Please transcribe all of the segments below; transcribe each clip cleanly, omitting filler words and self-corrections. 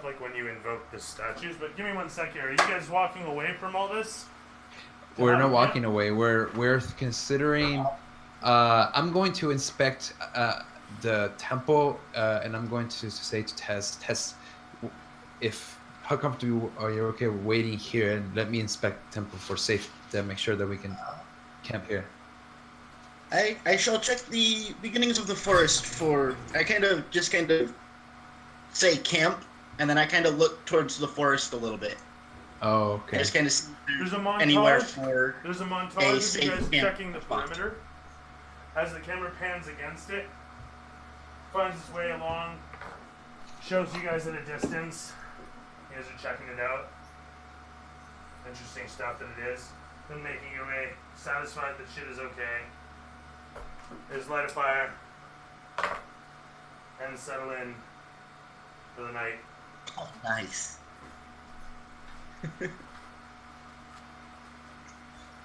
stuff like when you invoke the statues. But give me 1 sec here. Are you guys walking away from all this? We're not walking away. We're considering. I'm going to inspect the temple, and I'm going to say to test if how comfortable are you okay with waiting here, and let me inspect the temple for safe to make sure that we can camp here. I shall check the beginnings of the forest for. I kind of say camp, and then I kind of look towards the forest a little bit. Oh, okay. I just kind of see There's a montage. anywhere for. There's a montage of you guys camp checking the spot. perimeter. As the camera pans against it, finds its way along, shows you guys at a distance. You guys are checking it out. Interesting stuff that it is. Then making your way, satisfied that shit is okay. Is light a fire and settle in for the night. Oh, nice.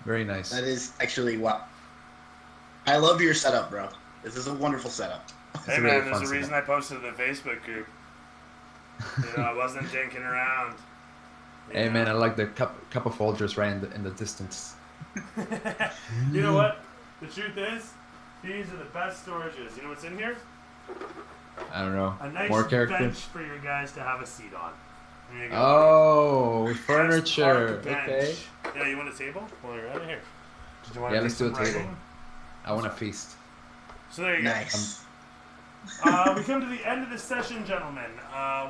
Very nice. That is actually wow. I love your setup, bro. This is a wonderful setup. Hey really man, there's fun a reason I posted the Facebook group. You know, I wasn't dinking around. Hey man, I like the cup of Folgers right in the distance. You know what? The truth is, these are the best storages. You know what's in here? I don't know. A nice More bench characters. for your guys to have a seat on. There you go. Oh, Nice furniture. park bench. Okay. Yeah, you want a table? Well, you're right here. Did you want Yeah, to let's do a some table. writing? I want to feast. So there you Nice. go. We come to the end of the session, gentlemen.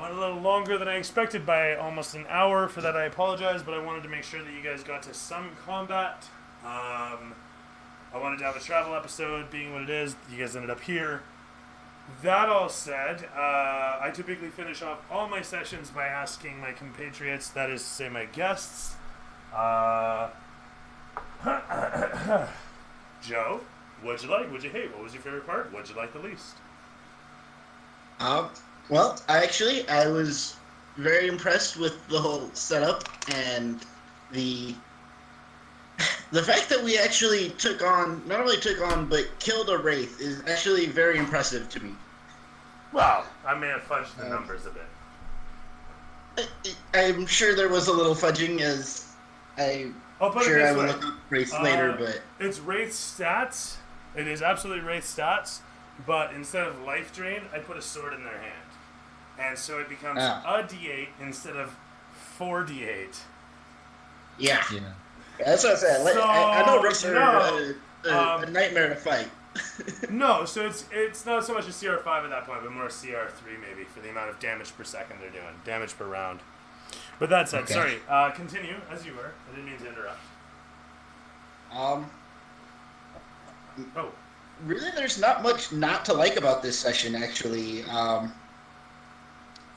Went a little longer than I expected by almost an hour. For that, I apologize, but I wanted to make sure that you guys got to some combat. I wanted to have a travel episode, being what it is. You guys ended up here. That all said, I typically finish off all my sessions by asking my compatriots, that is to say my guests, Joe, what'd you like? What'd you hate? What was your favorite part? What'd you like the least? Well, I was very impressed with the whole setup and the fact that we actually not only took on, but killed a wraith is actually very impressive to me. Well, I may have fudged the numbers a bit. I'm sure there was a little fudging, as I'll put sure it I this will way. look up wraiths later, but It's Wraith stats. It is absolutely Wraith stats, but instead of life drain, I put a sword in their hand. And so it becomes a d8 instead of 4d8. yeah. Yeah. That's what I said. So, I know wraiths are no, a nightmare to fight. No, so it's not so much a CR5 at that point, but more a CR3 maybe for the amount of damage per second they're doing, damage per round. But that said, Okay. sorry, continue as you were. I didn't mean to interrupt. Oh, Really, there's not much not to like about this session, actually.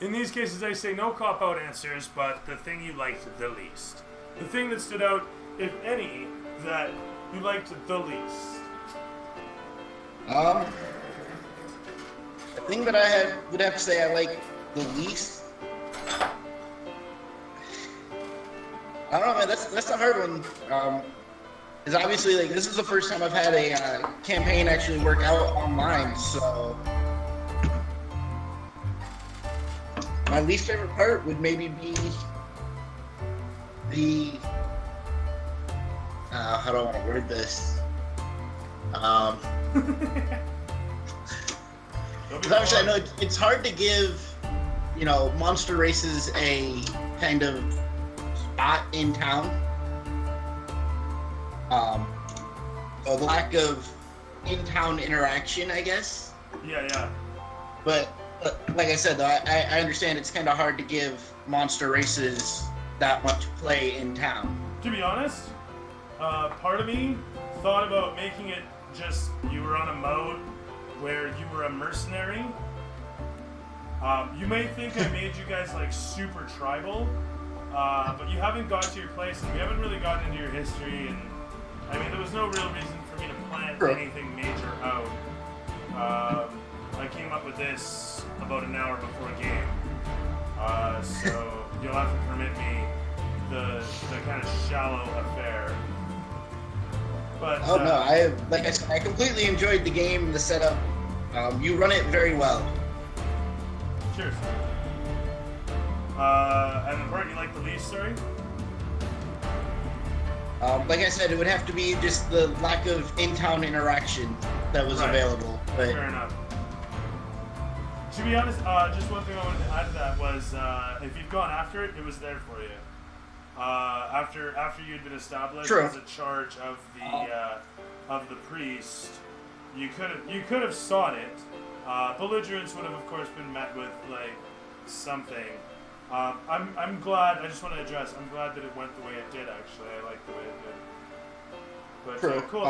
in these cases, I say no cop-out answers, but the thing you liked the least. The thing that stood out, if any, that you liked the least. The thing that would have to say I like the least. I don't know, man. That's a hard one. Because obviously, like, this is the first time I've had a campaign actually work out online. So my least favorite part would maybe be the. How do I want to word this? Because obviously I know it's hard to give, monster races a kind of spot in town. A lack of in-town interaction, I guess. Yeah. But like I said, though, I understand it's kind of hard to give monster races that much play in town. To be honest, part of me thought about making it just you were on a mode where you were a mercenary. You may think I made you guys like super tribal, but you haven't got to your place and we haven't really gotten into your history, and I mean there was no real reason for me to plan anything major out. I came up with this about an hour before game, so you'll have to permit me the kind of shallow affair. But, Oh no, like I said, I completely enjoyed the game, the setup. You run it very well. Cheers. priest, sorry? Like I said, it would have to be just the lack of in-town interaction that was Right. available. But Fair enough. To be honest, just one thing I wanted to add to that was if you've gone after it, it was there for you. After you'd been established True. as a charge of the priest, you could have sought it. Belligerence would have, of course, been met with like something. I'm glad. I just want to address. I'm glad that it went the way it did. Actually, I like the way it did. But True. cool.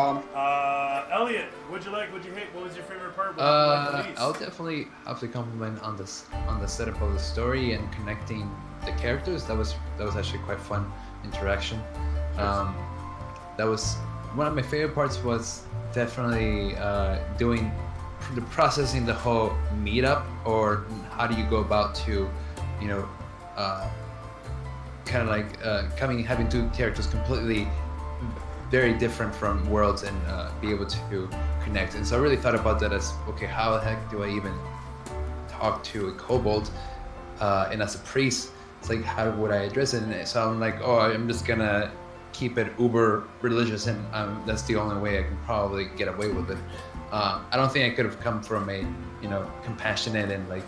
Elliot, what'd you like? What'd you hate? What was your favorite part? What did you like the least? I'll definitely have to compliment on the setup of the story and connecting the characters. That was actually quite fun interaction. That was one of my favorite parts. Was definitely doing the processing the whole meetup, or how do you go about to, you know, kind of like having two characters completely very different from worlds and be able to connect. And so I really thought about that as, okay, how the heck do I even talk to a kobold? And as a priest, it's like, how would I address it? And so I'm like, oh, I'm just gonna keep it uber religious, and that's the only way I can probably get away with it. I don't think I could have come from a, you know, compassionate and like,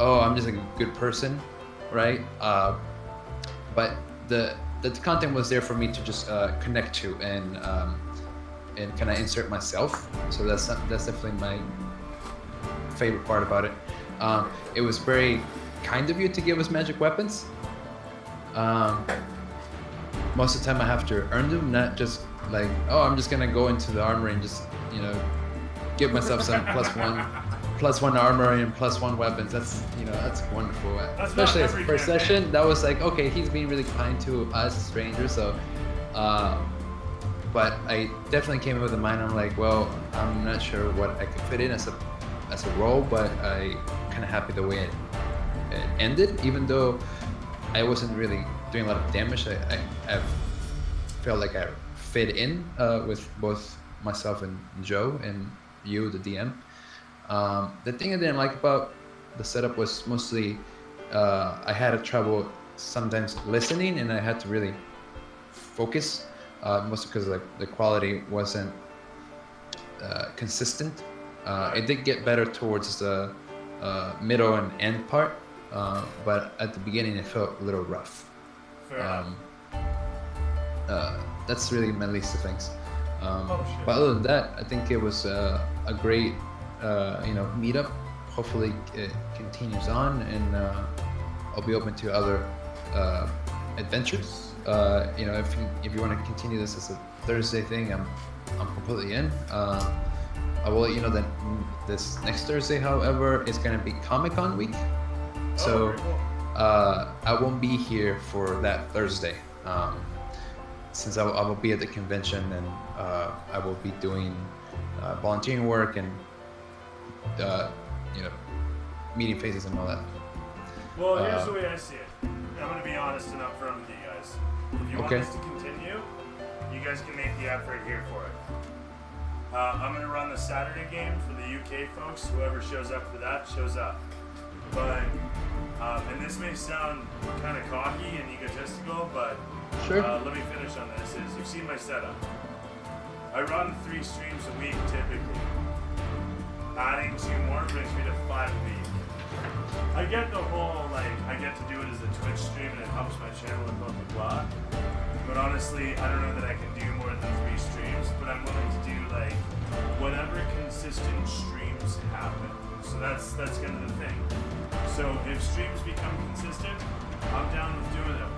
oh, I'm just a good person, right? But the content was there for me to just connect to and kind of insert myself. So that's definitely my favorite part about it. It was very kind of you to give us magic weapons. Most of the time I have to earn them, not just like, oh, I'm just gonna go into the armory and just, you know, give myself some plus one armor and plus one weapons. That's, you know, that's wonderful. That's especially not as a every first campaign. session. That was like, okay, he's being really kind to us strangers. So, but I definitely came in with a mind. I'm like, well, I'm not sure what I could fit in as a role, but I kind of happy the way it ended. Even though I wasn't really doing a lot of damage, I felt like I fit in with both myself and Joe and you, the DM. The thing I didn't like about the setup was mostly I had trouble sometimes listening, and I had to really focus, mostly because like the quality wasn't consistent. It did get better towards the middle and end part, but at the beginning it felt a little rough. Fair enough. That's really my least of things. Shit. But other than that, I think it was a great, meetup. Hopefully it continues on, and I'll be open to other adventures. If you want to continue this as a Thursday thing, I'm completely in. I will let you know that this next Thursday, however, is going to be Comic-Con week. So very cool. I won't be here for that Thursday. Since I will be at the convention, and I will be doing volunteering work and meeting faces and all that. Well, here's the way I see it. I'm going to be honest and upfront with you guys. If you want Okay. this to continue, you guys can make the effort here for it. I'm going to run the Saturday game for the UK folks. Whoever shows up for that shows up. But, and this may sound kind of cocky and egotistical, but Sure. let me finish on this. You've seen my setup. I run 3 streams a week typically. Adding 2 more brings me to 5 a week. I get the whole, like, I get to do it as a Twitch stream and it helps my channel and blah blah blah. But honestly, I don't know that I can do more than 3 streams, but I'm willing to do like whatever consistent streams happen. So that's kind of the thing. So if streams become consistent, I'm down with doing them.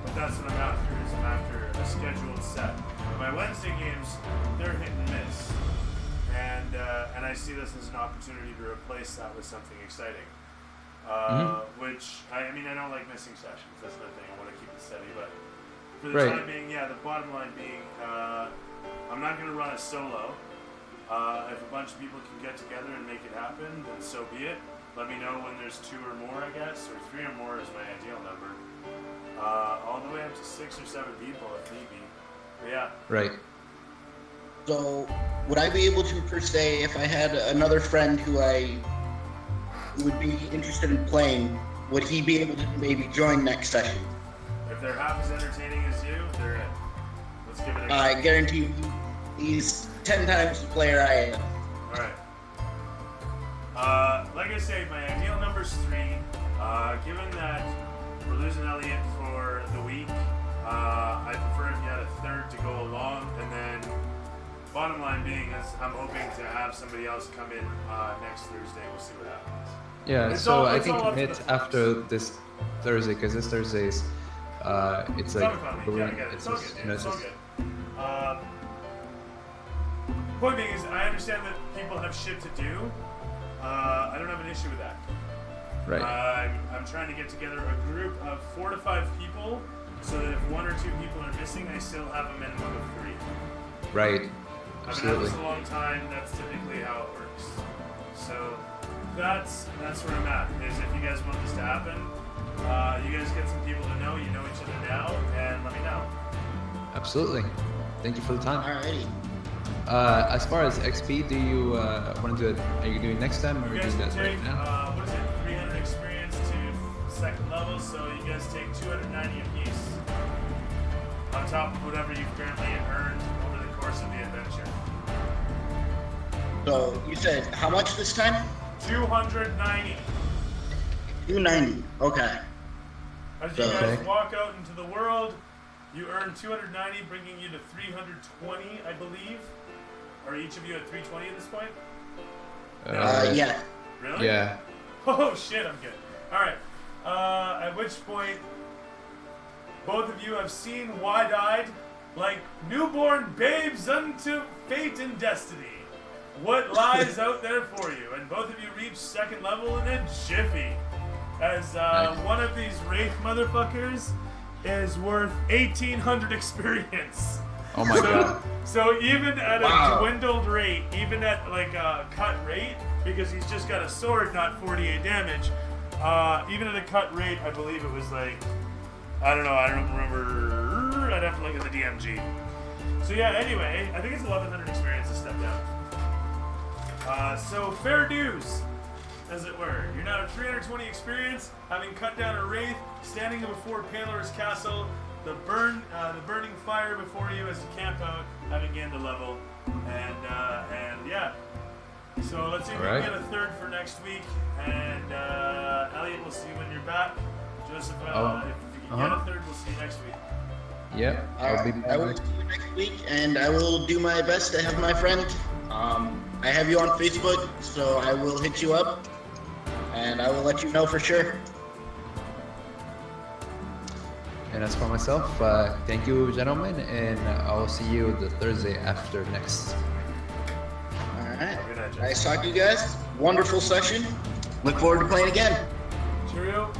But that's what I'm after, is I'm after a scheduled set. My Wednesday games, they're hit and miss. And I see this as an opportunity to replace that with something exciting. Which, I don't like missing sessions. That's the thing. I want to keep it steady. But for the Right. time being, the bottom line being, I'm not going to run a solo. If a bunch of people can get together and make it happen, then so be it. Let me know when there's 2 or more, I guess, or 3 or more is my ideal number. All the way up to 6 or 7 people if need be. But yeah. Right. So, would I be able to, per se, if I had another friend who would be interested in playing, would he be able to maybe join next session? if they're half as entertaining as you, they're in. Let's give it a go. I guarantee you, he's 10 times the player I am. Alright. Like I say, my ideal number's 3. Given that we're losing Elliot for the week, I prefer if you had a third to go along, and then bottom line being is I'm hoping to have somebody else come in next Thursday. We'll see what happens. Yeah, It's so all- I it's can all up to commit the after this Thursday, because this Thursday's, it's like, Comic-Con week. Yeah, I get it. It's all good. you know, It's all just- good. Point being is, I understand that people have shit to do. I don't have an issue with that. right. I'm trying to get together a group of 4 to 5 people, so that if 1 or 2 people are missing, I still have a minimum of 3. Right. I've been at Absolutely. this a long time. That's typically how it works. So that's where I'm at. Is if you guys want this to happen, you guys get some people to know. You know each other now, and let me know. Absolutely. Thank you for the time. Alrighty. As far as XP, do you want to do it? Are you doing it next time, or are You you guys doing can that take right now? what is it, 300 experience to 2nd level. So you guys take 290 apiece on top of whatever you've currently earned over the course of the adventure. So you said how much this time? 290. 290. Okay. As you guys Okay. walk out into the world, you earn 290, bringing you to 320, I believe. Are each of you at 320 at this point? Yeah. Really? Yeah. Oh shit, I'm good. Alright. At which point, both of you have seen wide-eyed, like newborn babes unto fate and destiny, what lies out there for you. And both of you reach 2nd level in a jiffy. As Nice. one of these Wraith motherfuckers is worth 1,800 experience. Oh my god. So even at Wow. a dwindled rate, even at like a cut rate, because he's just got a sword, not 48 damage, even at a cut rate, I believe it was like, I don't remember, I'd have to look at the DMG. So yeah, anyway, I think it's 1,100 experience to step down. So fair dues, as it were. You're now at 320 experience, having cut down a wraith, standing before Palor's castle, the burning fire before you as you camp out, having gained a level, and yeah. So let's see if we Alright. can get a third for next week, and Elliot, we'll see you when you're back. Joseph, if you can get a third, we'll see you next week. Yeah. I'll be I will back. see you next week, and I will do my best to have my friend. I have you on Facebook, so I will hit you up, and I will let you know for sure. And as for myself, thank you, gentlemen, and I'll see you the Thursday after next. All right. Have a good night, Joseph. Nice talking to you guys. Wonderful session. Look forward to playing again. Cheerio.